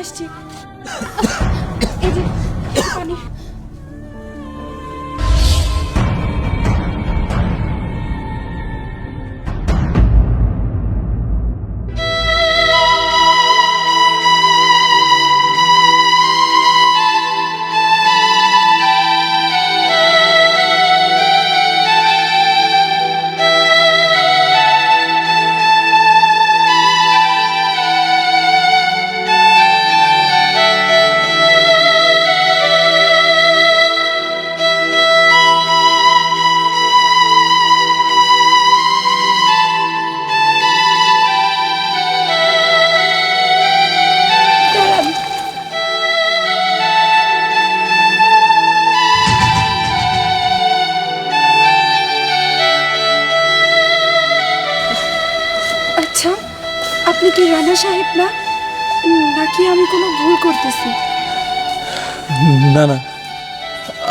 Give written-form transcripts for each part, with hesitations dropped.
আসছি। এই যে পানি। দাঁড়ান। আচ্ছা, আপনি কি রানা সাহেব না, নাকি আমি কোনো ভুল করতেছি? না না,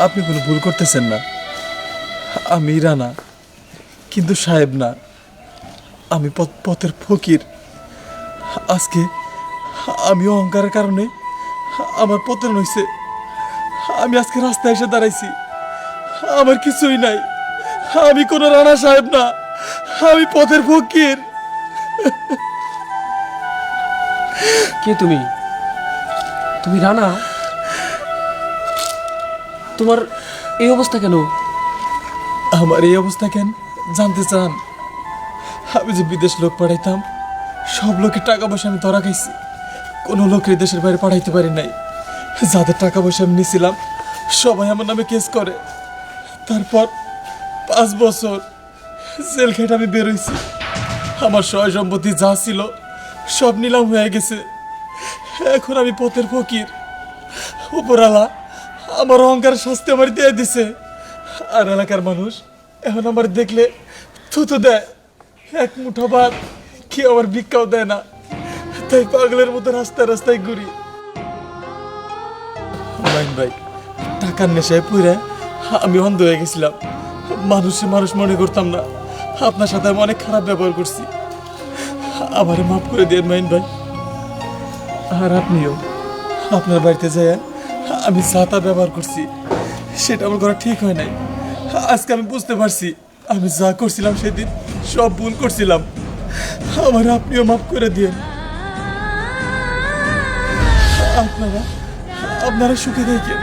আপনি কোনো ভুল করতেছেন না। আমি রানা, কিন্তু সাহেব না। আমি পথের ফকির। আজকে আমি অহংকারের কারণে আমার পতন হয়েছে। আমি আজকে রাস্তায় এসে দাঁড়াইছি, আমার কিছুই নাই। আমি কোনো রানা সাহেব না, আমি পথের ফকির। কে তুমি? তুমি রানা? তোমার এই অবস্থা কেন? আমার এই অবস্থা কেন জানতে চান? আমি যে বিদেশ লোক পাঠাইতাম, সব লোকের টাকা পয়সা আমি ধরা খাইছি। কোনো লোকের দেশের বাইরে পাঠাইতে পারি নাই। যাদের টাকা পয়সা আমি নিয়েছিলাম, সবাই আমার নামে কেস করে। তারপর 5 বছর জেল খেটে আমি বেরোইছি। আমার সয় সম্পত্তি যা ছিল সব নিলাম হয়ে গেছে। এখন আমি পথের ফকির। উপরালা আমার অহংকার শাস্তি আমার দিয়ে দিছে। আর এলাকার মানুষ এখন আমার দেখলে থুতু দেয়। এক মুঠো ভাত কি আমার ভিক্ষাও দেয় না, তাই পাগলের মতো রাস্তায় রাস্তায় ঘুরি। হুমায়ুন ভাই, টাকার নেশায় পুরে আমি অন্ধ হয়ে গেছিলাম। মানুষ মনে করতাম না। আপনার সাথে আমি অনেক খারাপ ব্যবহার করছি, আমারে মাফ করে দিন হুমায়ুন ভাই। আর আপনিও, আপনার বাড়িতে যায় আমি যা তা ব্যবহার করছি, সেটা আমার করা ঠিক হয় নাই। আজকে আমি বুঝতে পারছি আমি যা করছিলাম সেদিন সব ভুল করছিলাম। আমার আপনিও মাফ করে দিন। আপনারা সুখে থাকেন।